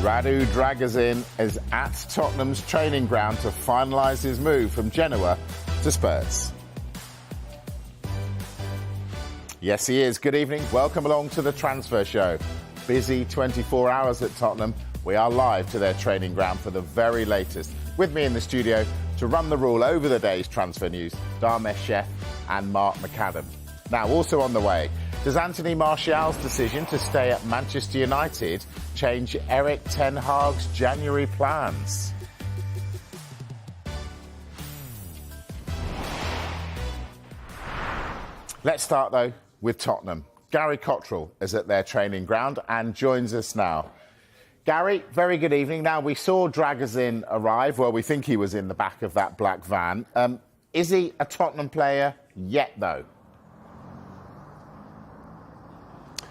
Radu Dragusin is at Tottenham's training ground to finalise his move from Genoa to Spurs. Yes, he is. Good evening. Welcome along to the Transfer Show. Busy 24 hours at Tottenham. We are live to their training ground for the very latest. With me in the studio to run the rule over the day's transfer news, Dharmesh Sheth and Mark McAdam. Now, also on the way, does Anthony Martial's decision to stay at Manchester United change Erik ten Hag's January plans? Let's start, though, with Tottenham. Gary Cottrell is at their training ground and joins us now. Gary, very good evening. Now, we saw Dragusin arrive. Well, we think he was in the back of that black van. Is he a Tottenham player yet, though?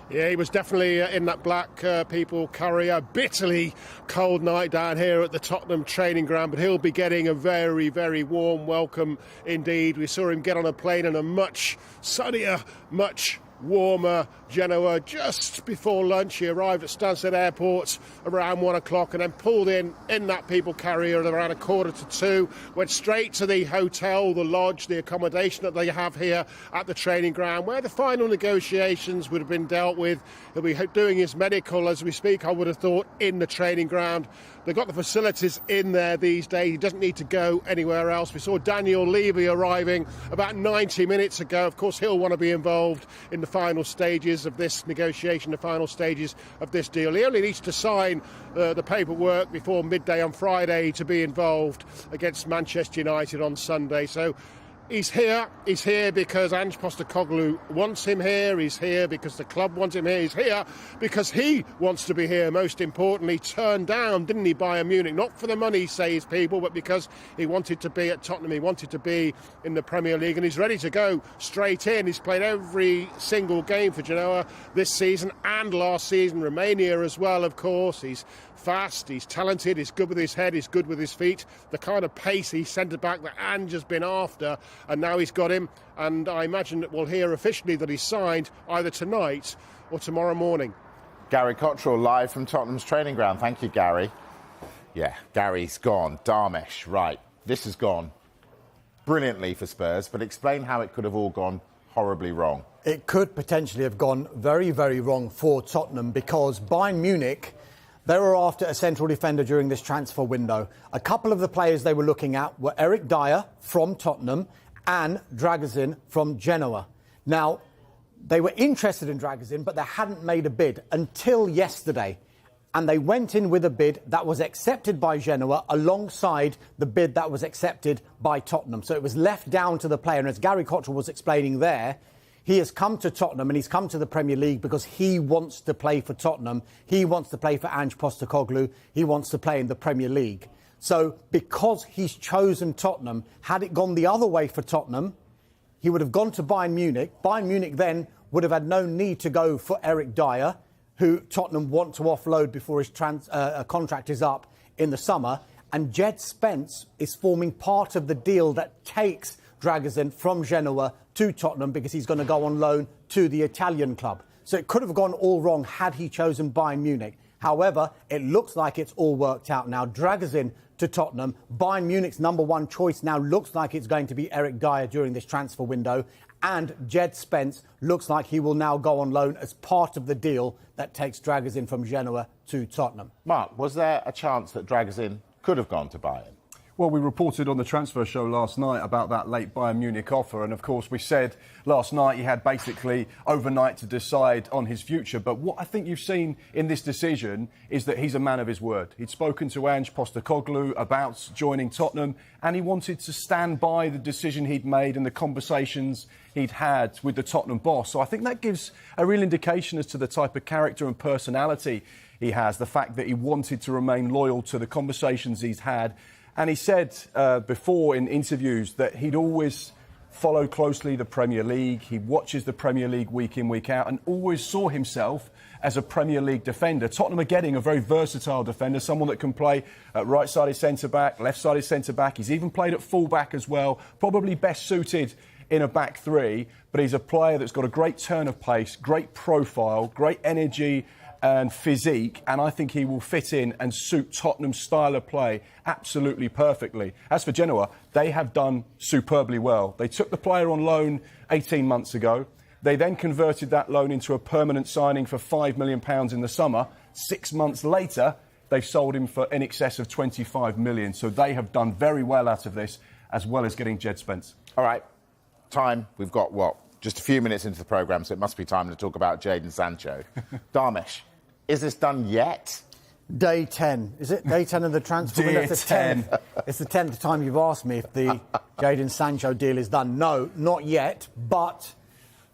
Yeah, he was definitely in that black people carrier. Bitterly cold night down here at the Tottenham training ground, but he'll be getting a very, very warm welcome indeed. We saw him get on a plane in a much sunnier, much warmer Genoa just before lunch. He arrived at Stansted Airport around 1 o'clock and then pulled in that people carrier at around 1:45, went straight to the hotel, the lodge, the accommodation that they have here at the training ground, where the final negotiations would have been dealt with. He'll be doing his medical as we speak, I would have thought, in the training ground. They've got the facilities in there these days. He doesn't need to go anywhere else. We saw Daniel Levy arriving about 90 minutes ago. Of course, he'll want to be involved in the final stages of this negotiation, the final stages of this deal. He only needs to sign the paperwork before midday on Friday to be involved against Manchester United on Sunday. So he's here. He's here because Ange Postecoglou wants him here. He's here because the club wants him here. He's here because he wants to be here. Most importantly, turned down, didn't he, Bayern Munich? Not for the money, say his people, but because he wanted to be at Tottenham. He wanted to be in the Premier League, and he's ready to go straight in. He's played every single game for Genoa this season and last season. Romania as well, of course. He's fast, he's talented, he's good with his head, he's good with his feet. The kind of pacey centre-back that Ange has been after, and now he's got him. And I imagine that we'll hear officially that he's signed either tonight or tomorrow morning. Gary Cottrell, live from Tottenham's training ground. Thank you, Gary. Yeah, Gary's gone. Dharmesh, right. This has gone brilliantly for Spurs, but explain how it could have all gone horribly wrong. It could potentially have gone very, very wrong for Tottenham because Bayern Munich, they were after a central defender during this transfer window. A couple of the players they were looking at were Eric Dyer from Tottenham and Dragusin from Genoa. Now, they were interested in Dragusin, but they hadn't made a bid until yesterday. And they went in with a bid that was accepted by Genoa alongside the bid that was accepted by Tottenham. So it was left down to the player. And as Gary Cottrell was explaining there, he has come to Tottenham and he's come to the Premier League because he wants to play for Tottenham. He wants to play for Ange Postecoglou. He wants to play in the Premier League. So because he's chosen Tottenham, had it gone the other way for Tottenham, he would have gone to Bayern Munich. Bayern Munich then would have had no need to go for Eric Dyer, who Tottenham want to offload before his contract is up in the summer. And Jed Spence is forming part of the deal that takes Dragusin from Genoa to Tottenham because he's going to go on loan to the Italian club. So it could have gone all wrong had he chosen Bayern Munich. However, it looks like it's all worked out now. Dragusin to Tottenham. Bayern Munich's number one choice now looks like it's going to be Eric Dyer during this transfer window. And Jed Spence looks like he will now go on loan as part of the deal that takes Dragusin from Genoa to Tottenham. Mark, was there a chance that Dragusin could have gone to Bayern? Well, we reported on the transfer show last night about that late Bayern Munich offer. And, of course, we said last night he had basically overnight to decide on his future. But what I think you've seen in this decision is that he's a man of his word. He'd spoken to Ange Postecoglou about joining Tottenham, and he wanted to stand by the decision he'd made and the conversations he'd had with the Tottenham boss. So I think that gives a real indication as to the type of character and personality he has, the fact that he wanted to remain loyal to the conversations he's had. And he said before in interviews that he'd always follow closely the Premier League. He watches the Premier League week in, week out, and always saw himself as a Premier League defender. Tottenham are getting a very versatile defender, someone that can play at right-sided centre-back, left-sided centre-back. He's even played at full-back as well, probably best suited in a back three, but he's a player that's got a great turn of pace, great profile, great energy and physique, and I think he will fit in and suit Tottenham's style of play absolutely perfectly. As for Genoa, they have done superbly well. They took the player on loan 18 months ago. They then converted that loan into a permanent signing for £5 million in the summer. 6 months later, they've sold him for in excess of 25 million. So they have done very well out of this, as well as getting Jed Spence. All right, time. We've got, what, just a few minutes into the programme, so it must be time to talk about Jadon Sancho. Darmish, is this done yet? Day 10. Is it day 10 of the transfer window? It's the 10th. It's the 10th time you've asked me if the Jadon Sancho deal is done. No, not yet. But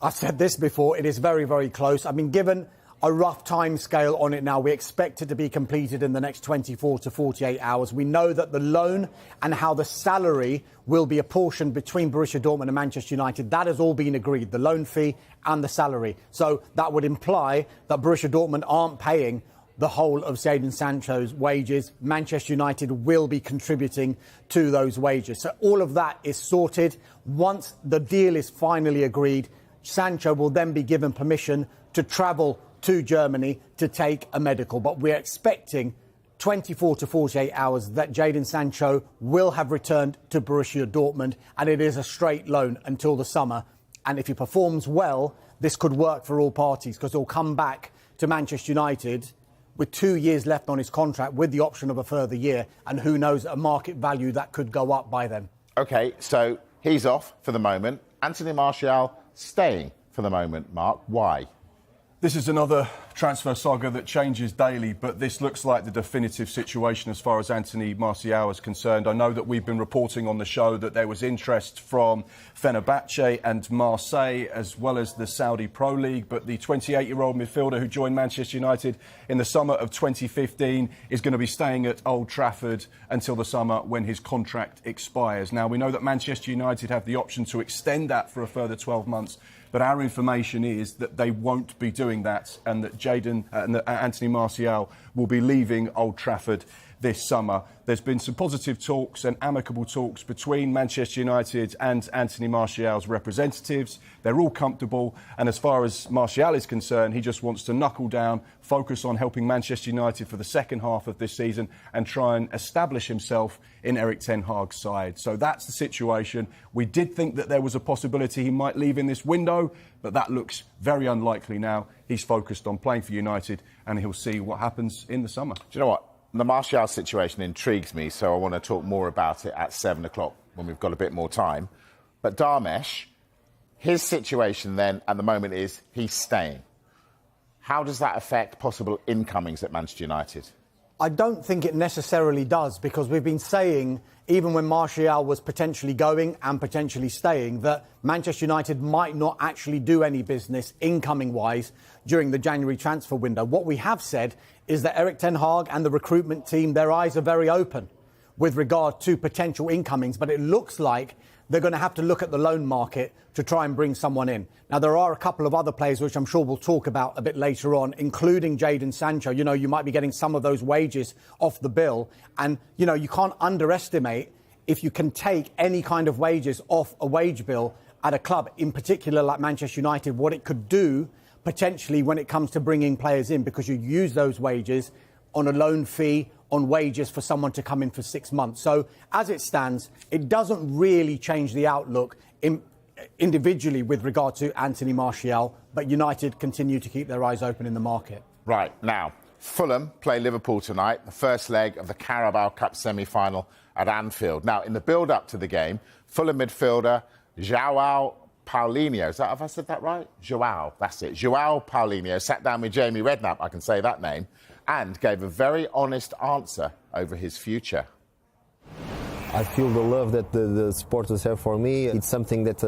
I've said this before. It is very, very close. I've been given a rough time scale on it now. We expect it to be completed in the next 24 to 48 hours. We know that the loan and how the salary will be apportioned between Borussia Dortmund and Manchester United. That has all been agreed, the loan fee and the salary. So that would imply that Borussia Dortmund aren't paying the whole of Jadon Sancho's wages. Manchester United will be contributing to those wages. So all of that is sorted. Once the deal is finally agreed, Sancho will then be given permission to travel to Germany to take a medical. But we're expecting 24 to 48 hours that Jadon Sancho will have returned to Borussia Dortmund, and it is a straight loan until the summer. And if he performs well, this could work for all parties, because he'll come back to Manchester United with 2 years left on his contract with the option of a further year, and who knows, a market value that could go up by then. OK, so he's off for the moment. Anthony Martial staying for the moment. Mark, why? This is another transfer saga that changes daily, but this looks like the definitive situation as far as Anthony Martial is concerned. I know that we've been reporting on the show that there was interest from Fenerbahce and Marseille, as well as the Saudi Pro League, but the 28-year-old midfielder who joined Manchester United in the summer of 2015 is going to be staying at Old Trafford until the summer when his contract expires. Now, we know that Manchester United have the option to extend that for a further 12 months, but our information is that they won't be doing that, and that Anthony Martial will be leaving Old Trafford this summer. There's been some positive talks and amicable talks between Manchester United and Anthony Martial's representatives. They're all comfortable, and as far as Martial is concerned, he just wants to knuckle down, focus on helping Manchester United for the second half of this season and try and establish himself in Erik ten Hag's side. So that's the situation. We did think that there was a possibility he might leave in this window, but that looks very unlikely now. He's focused on playing for United, and he'll see what happens in the summer. Do you know what? The Martial situation intrigues me, so I want to talk more about it at 7 o'clock when we've got a bit more time. But Darmesh, his situation then at the moment is he's staying. How does that affect possible incomings at Manchester United? I don't think it necessarily does, because we've been saying, even when Martial was potentially going and potentially staying, that Manchester United might not actually do any business incoming-wise during the January transfer window. What we have said is that Erik ten Hag and the recruitment team, their eyes are very open with regard to potential incomings, but it looks like they're going to have to look at the loan market to try and bring someone in. Now, there are a couple of other players which I'm sure we'll talk about a bit later on, including Jadon Sancho. You know, you might be getting some of those wages off the bill. And, you know, you can't underestimate if you can take any kind of wages off a wage bill at a club, in particular like Manchester United, what it could do potentially when it comes to bringing players in, because you use those wages on a loan fee, on wages for someone to come in for 6 months. So as it stands, it doesn't really change the outlook individually with regard to Anthony Martial, but United continue to keep their eyes open in the market. Right, now, Fulham play Liverpool tonight, the first leg of the Carabao Cup semi-final at Anfield. Now, in the build-up to the game, Fulham midfielder João Paulinho, have I said that right? João, that's it. João Paulinho sat down with Jamie Redknapp, I can say that name, and gave a very honest answer over his future. I feel the love that the supporters have for me. It's something that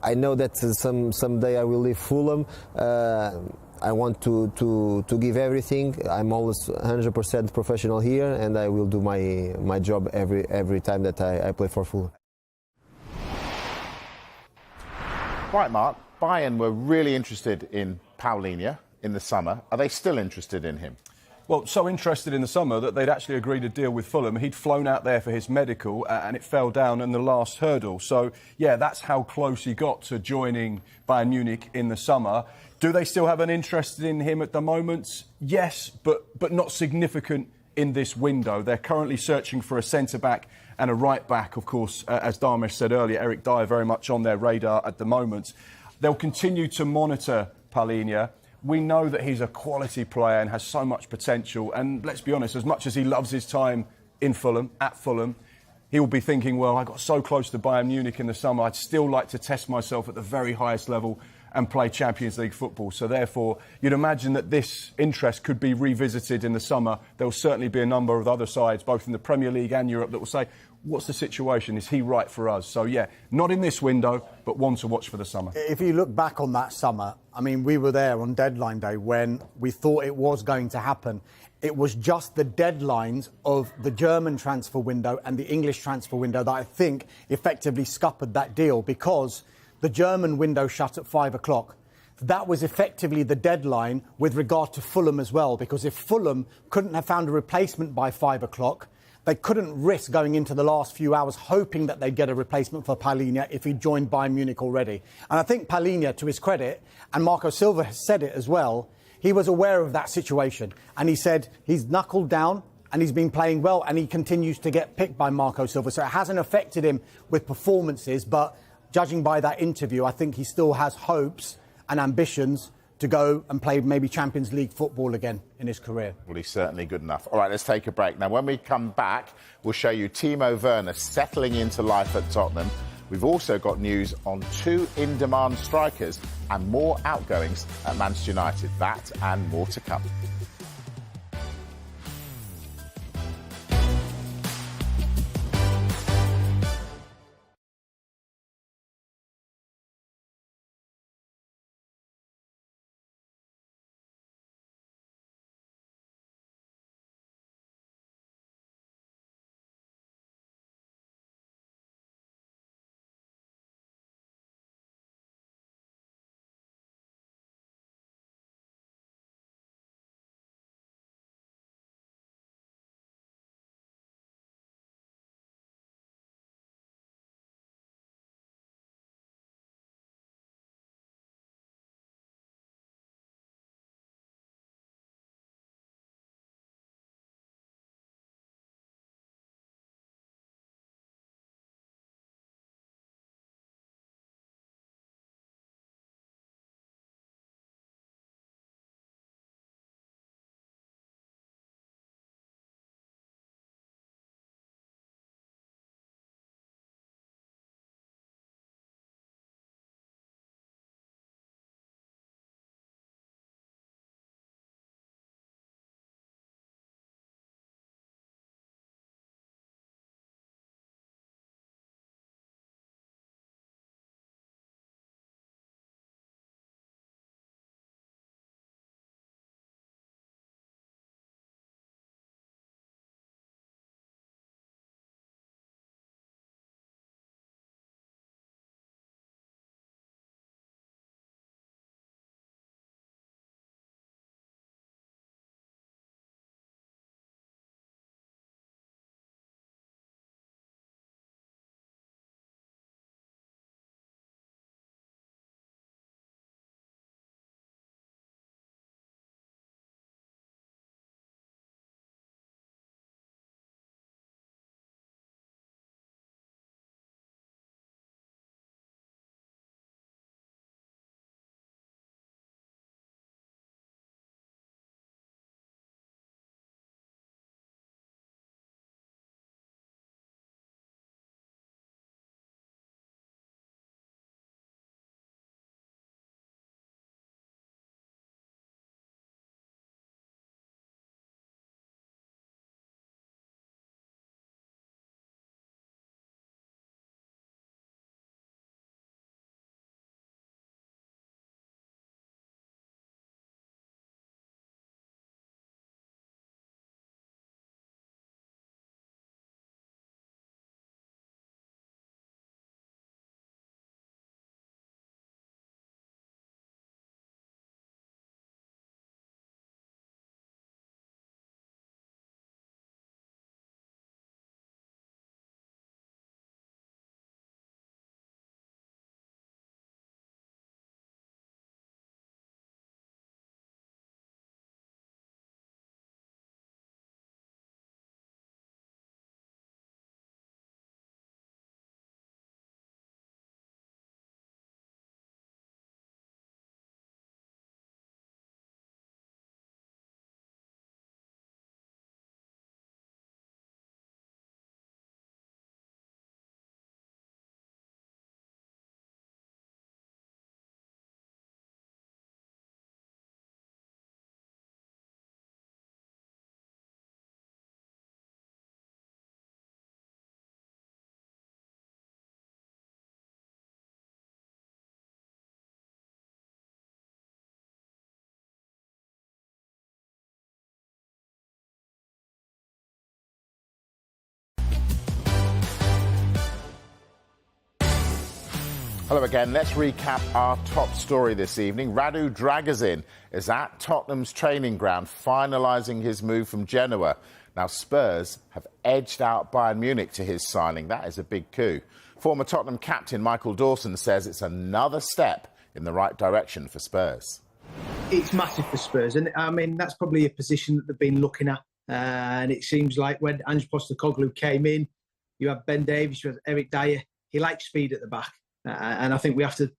I know that someday I will leave Fulham. I want to give everything. I'm always 100% professional here, and I will do my job every time that I play for Fulham. Right, Mark, Bayern were really interested in Paulinho in the summer. Are they still interested in him? Well, so interested in the summer that they'd actually agreed a deal with Fulham. He'd flown out there for his medical and it fell down in the last hurdle. So, yeah, that's how close he got to joining Bayern Munich in the summer. Do they still have an interest in him at the moment? Yes, but not significant in this window. They're currently searching for a centre-back and a right-back, of course, as Darmesh said earlier. Eric Dyer very much on their radar at the moment. They'll continue to monitor Palhinha. We know that he's a quality player and has so much potential. And let's be honest, as much as he loves his time in Fulham, at Fulham, he will be thinking, well, I got so close to Bayern Munich in the summer, I'd still like to test myself at the very highest level and play Champions League football. So therefore, you'd imagine that this interest could be revisited in the summer. There will certainly be a number of other sides, both in the Premier League and Europe, that will say, what's the situation? Is he right for us? So, yeah, not in this window, but one to watch for the summer. If you look back on that summer, I mean, we were there on deadline day when we thought it was going to happen. It was just the deadlines of the German transfer window and the English transfer window that I think effectively scuppered that deal, because the German window shut at 5 o'clock. That was effectively the deadline with regard to Fulham as well, because if Fulham couldn't have found a replacement by 5 o'clock, they couldn't risk going into the last few hours hoping that they'd get a replacement for Palhinha if he joined Bayern Munich already. And I think Palhinha, to his credit, and Marco Silva has said it as well, he was aware of that situation. And he said he's knuckled down and he's been playing well and he continues to get picked by Marco Silva. So it hasn't affected him with performances, but judging by that interview, I think he still has hopes and ambitions to go and play maybe Champions League football again in his career. Well, he's certainly good enough. All right, let's take a break. Now, when we come back, we'll show you Timo Werner settling into life at Tottenham. We've also got news on 2 in-demand strikers and more outgoings at Manchester United. That and more to come. Hello again. Let's recap our top story this evening. Radu Dragusin is at Tottenham's training ground, finalising his move from Genoa. Now, Spurs have edged out Bayern Munich to his signing. That is a big coup. Former Tottenham captain Michael Dawson says it's another step in the right direction for Spurs. It's massive for Spurs, and I mean that's probably a position that they've been looking at. And it seems like when Ange Postecoglou came in, you have Ben Davies, you have Eric Dyer. He likes speed at the back, and I think we have to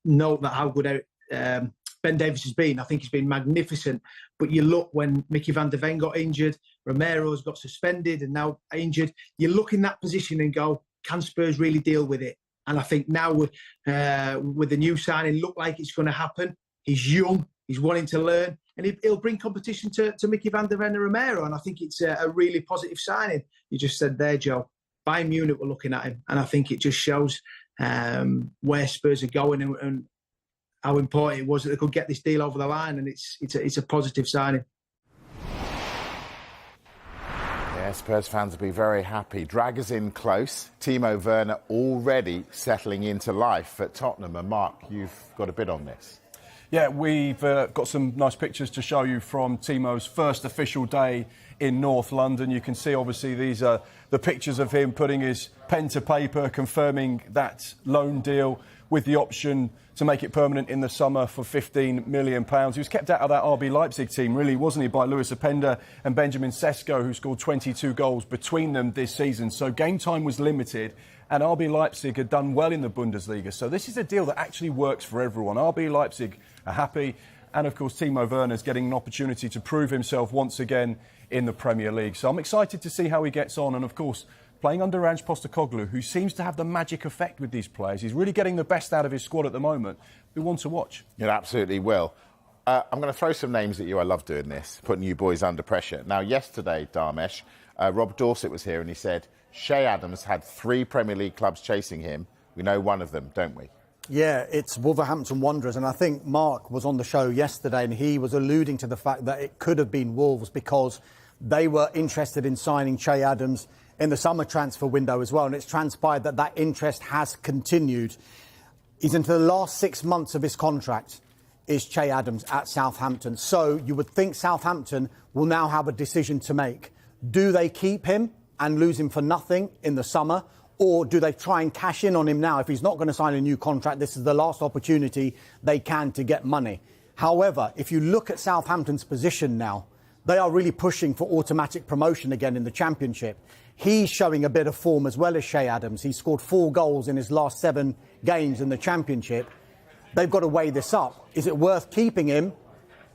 note that how good Ben Davies has been. I think he's been magnificent. But you look when Mickey van der Ven got injured, Romero's got suspended and now injured. You look in that position and go, can Spurs really deal with it? And I think now with the new signing, look like it's going to happen. He's young, he's wanting to learn, and he'll bring competition to Mickey van der Ven and Romero. And I think it's a really positive signing. You just said there, Joe. Bayern Munich were looking at him, and I think it just shows where Spurs are going and how important it was that they could get this deal over the line. And it's a positive signing. Yeah, Spurs fans will be very happy. Dragusin close. Timo Werner already settling into life at Tottenham. And Mark, you've got a bit on this. Yeah, we've got some nice pictures to show you from Timo's first official day in North London. You can see, obviously, these are the pictures of him putting his pen to paper, confirming that loan deal with the option to make it permanent in the summer for £15 million. He was kept out of that RB Leipzig team, really, wasn't he, by Luis Openda and Benjamin Sesko, who scored 22 goals between them this season. So game time was limited, and RB Leipzig had done well in the Bundesliga. So this is a deal that actually works for everyone. RB Leipzig are happy, and of course Timo Werner's getting an opportunity to prove himself once again in the Premier League. So I'm excited to see how he gets on, and of course playing under Ange Postecoglou, who seems to have the magic effect with these players. He's really getting the best out of his squad at the moment. We want to watch. It absolutely will. I'm going to throw some names at you. I love doing this, putting you boys under pressure. Now, yesterday, Dharmesh, Rob Dorset was here and he said Shea Adams had 3 Premier League clubs chasing him. We know one of them, don't we? Yeah, it's Wolverhampton Wanderers, and I think Mark was on the show yesterday and he was alluding to the fact that it could have been Wolves because they were interested in signing Shea Adams in the summer transfer window as well, and it's transpired that interest has continued. He's into the last 6 months of his contract, is Shea Adams at Southampton. So you would think Southampton will now have a decision to make. Do they keep him and lose him for nothing in the summer, or do they try and cash in on him now? If he's not going to sign a new contract, this is the last opportunity they can to get money. However, if you look at Southampton's position now, they are really pushing for automatic promotion again in the Championship. He's showing a bit of form as well as Shea Adams. He scored 4 goals in his last 7 games in the Championship. They've got to weigh this up. Is it worth keeping him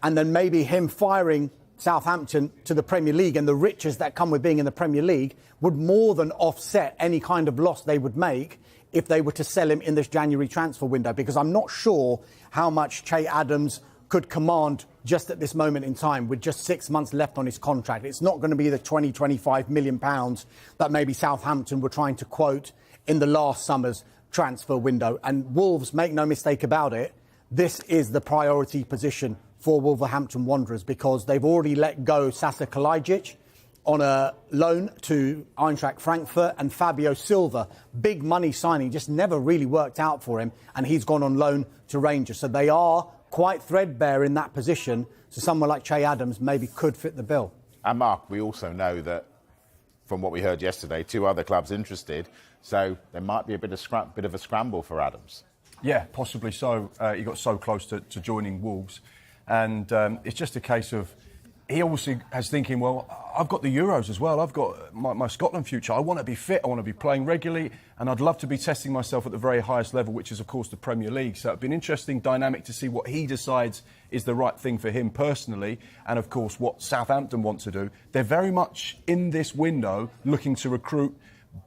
and then maybe him firing Southampton to the Premier League, and the riches that come with being in the Premier League would more than offset any kind of loss they would make if they were to sell him in this January transfer window? Because I'm not sure how much Shea Adams could command just at this moment in time with just 6 months left on his contract. It's not going to be the £20-25 million that maybe Southampton were trying to quote in the last summer's transfer window. And Wolves, make no mistake about it, this is the priority position for Wolverhampton Wanderers because they've already let go Sasa Kalajic on a loan to Eintracht Frankfurt, and Fabio Silva, big money signing, just never really worked out for him, and he's gone on loan to Rangers. So they are quite threadbare in that position, so someone like Shea Adams maybe could fit the bill. And Mark, we also know that from what we heard yesterday, 2 other clubs interested, so there might be a bit of a scramble for Adams. Yeah, possibly so. He got so close to joining Wolves, and it's just a case of he obviously has thinking, well, I've got the Euros as well. I've got my Scotland future. I want to be fit. I want to be playing regularly. And I'd love to be testing myself at the very highest level, which is, of course, the Premier League. So it'd be an interesting dynamic to see what he decides is the right thing for him personally. And, of course, what Southampton want to do. They're very much in this window looking to recruit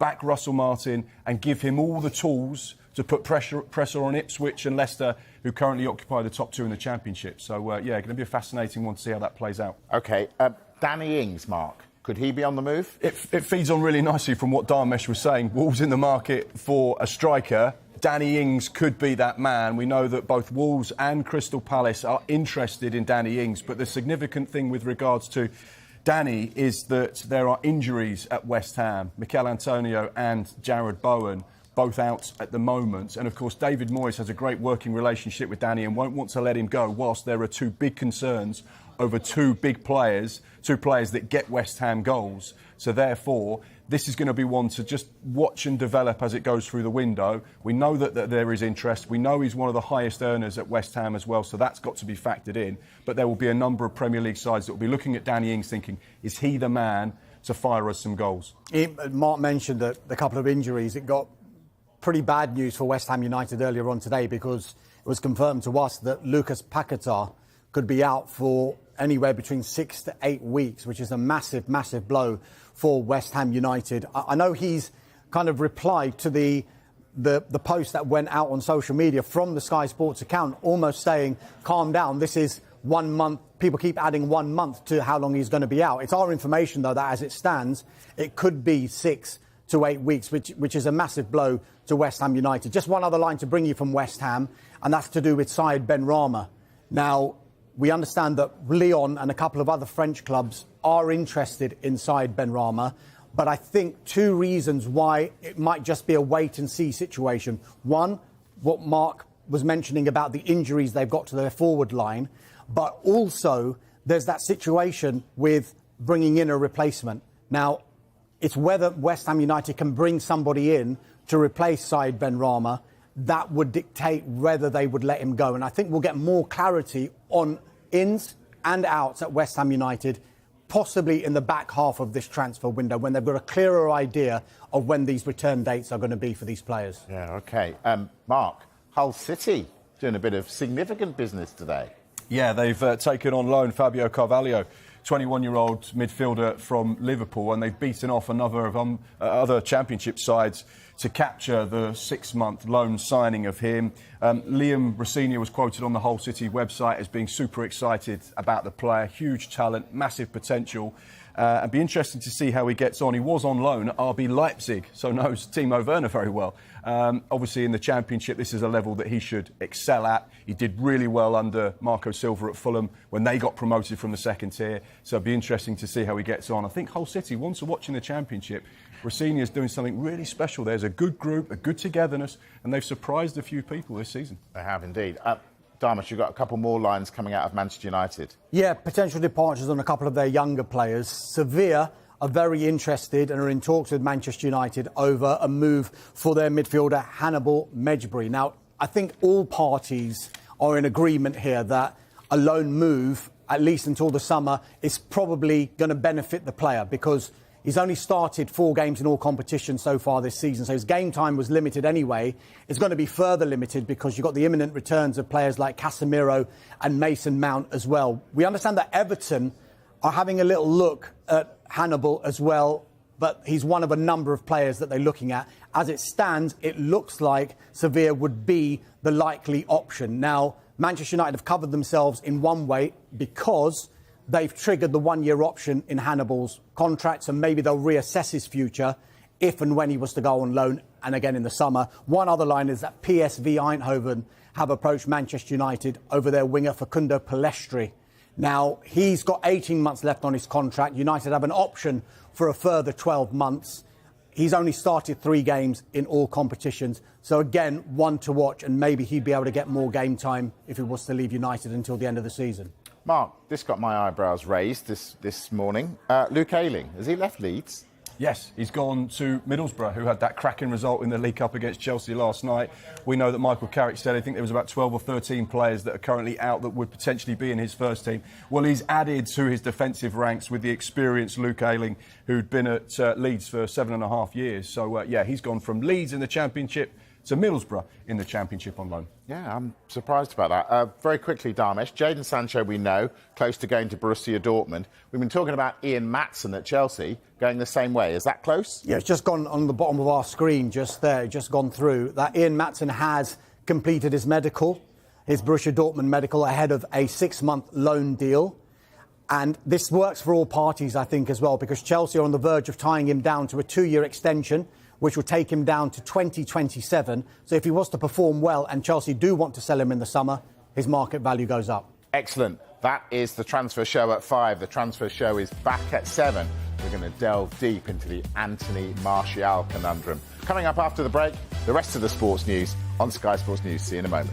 back Russell Martin and give him all the tools to put pressure on Ipswich and Leicester, who currently occupy the top 2 in the Championship. So, yeah, going to be a fascinating one to see how that plays out. OK, Danny Ings, Mark, could he be on the move? It feeds on really nicely from what Dharmesh was saying. Wolves in the market for a striker. Danny Ings could be that man. We know that both Wolves and Crystal Palace are interested in Danny Ings, but the significant thing with regards to Danny is that there are injuries at West Ham. Mikel Antonio and Jared Bowen both out at the moment. And of course, David Moyes has a great working relationship with Danny and won't want to let him go whilst there are two big concerns over two players that get West Ham goals. So therefore, this is going to be one to just watch and develop as it goes through the window. We know that there is interest. We know he's one of the highest earners at West Ham as well, so that's got to be factored in. But there will be a number of Premier League sides that will be looking at Danny Ings thinking, is he the man to fire us some goals? Mark mentioned that a couple of injuries. It got pretty bad news for West Ham United earlier on today because it was confirmed to us that Lucas Paquetá could be out for anywhere between 6 to 8 weeks, which is a massive, massive blow for West Ham United. I know he's kind of replied to the post that went out on social media from the Sky Sports account, almost saying, calm down, this is 1 month. People keep adding 1 month to how long he's going to be out. It's our information, though, that as it stands, it could be 6 to 8 weeks, which is a massive blow to West Ham United. Just one other line to bring you from West Ham, and that's to do with Saïd Benrahma. Now, we understand that Lyon and a couple of other French clubs are interested in Saïd Benrahma, but I think two reasons why it might just be a wait-and-see situation. One, what Mark was mentioning about the injuries they've got to their forward line, but also there's that situation with bringing in a replacement. Now, it's whether West Ham United can bring somebody in to replace Saïd Benrahma that would dictate whether they would let him go. And I think we'll get more clarity on ins and outs at West Ham United, possibly in the back half of this transfer window, when they've got a clearer idea of when these return dates are going to be for these players. Yeah, OK. Mark, Hull City doing a bit of significant business today. Yeah, they've taken on loan Fabio Carvalho, 21-year-old midfielder from Liverpool, and they've beaten off another of other Championship sides to capture the 6-month loan signing of him. Liam Rosenior was quoted on the Hull City website as being super excited about the player, huge talent, massive potential. It'd be interesting to see how he gets on. He was on loan at RB Leipzig, so knows Timo Werner very well. Obviously, in the Championship, this is a level that he should excel at. He did really well under Marco Silva at Fulham when they got promoted from the second tier. So it'd be interesting to see how he gets on. I think Hull City, once to watch in the Championship, Rosenior's doing something really special. There's a good group, a good togetherness, and they've surprised a few people this season. They have indeed. Darmish, you've got a couple more lines coming out of Manchester United. Yeah, potential departures on a couple of their younger players. Sevilla are very interested and are in talks with Manchester United over a move for their midfielder Hannibal Mejbri. Now, I think all parties are in agreement here that a loan move, at least until the summer, is probably going to benefit the player because he's only started 4 games in all competitions so far this season, so his game time was limited anyway. It's going to be further limited because you've got the imminent returns of players like Casemiro and Mason Mount as well. We understand that Everton are having a little look at Hannibal as well, but he's one of a number of players that they're looking at. As it stands, it looks like Sevilla would be the likely option. Now, Manchester United have covered themselves in one way because they've triggered the 1-year option in Hannibal's contract, so maybe they'll reassess his future if and when he was to go on loan and again in the summer. One other line is that PSV Eindhoven have approached Manchester United over their winger Facundo Pellistri. Now, he's got 18 months left on his contract. United have an option for a further 12 months. He's only started 3 games in all competitions. So, again, one to watch, and maybe he'd be able to get more game time if he was to leave United until the end of the season. Mark, this got my eyebrows raised this morning. Luke Ayling, has he left Leeds? Yes, he's gone to Middlesbrough, who had that cracking result in the League Cup against Chelsea last night. We know that Michael Carrick said, I think there was about 12 or 13 players that are currently out that would potentially be in his first team. Well, he's added to his defensive ranks with the experienced Luke Ayling, who'd been at Leeds for 7.5 years. So, he's gone from Leeds in the Championship to Middlesbrough in the Championship on loan. Yeah, I'm surprised about that. Very quickly, Darmish, Jadon Sancho, we know, close to going to Borussia Dortmund. We've been talking about Ian Maatsen at Chelsea going the same way. Is that close? Yeah, it's just gone on the bottom of our screen just there, just gone through. That Ian Maatsen has completed his medical, his Borussia Dortmund medical, ahead of a 6-month loan deal. And this works for all parties, I think, as well, because Chelsea are on the verge of tying him down to a 2-year extension, which will take him down to 2027. So if he was to perform well and Chelsea do want to sell him in the summer, his market value goes up. Excellent. That is the transfer show at 5. The transfer show is back at 7 we're going to delve deep into the Anthony Martial conundrum. Coming up after the break, the rest of the sports news on Sky Sports News. See you in a moment.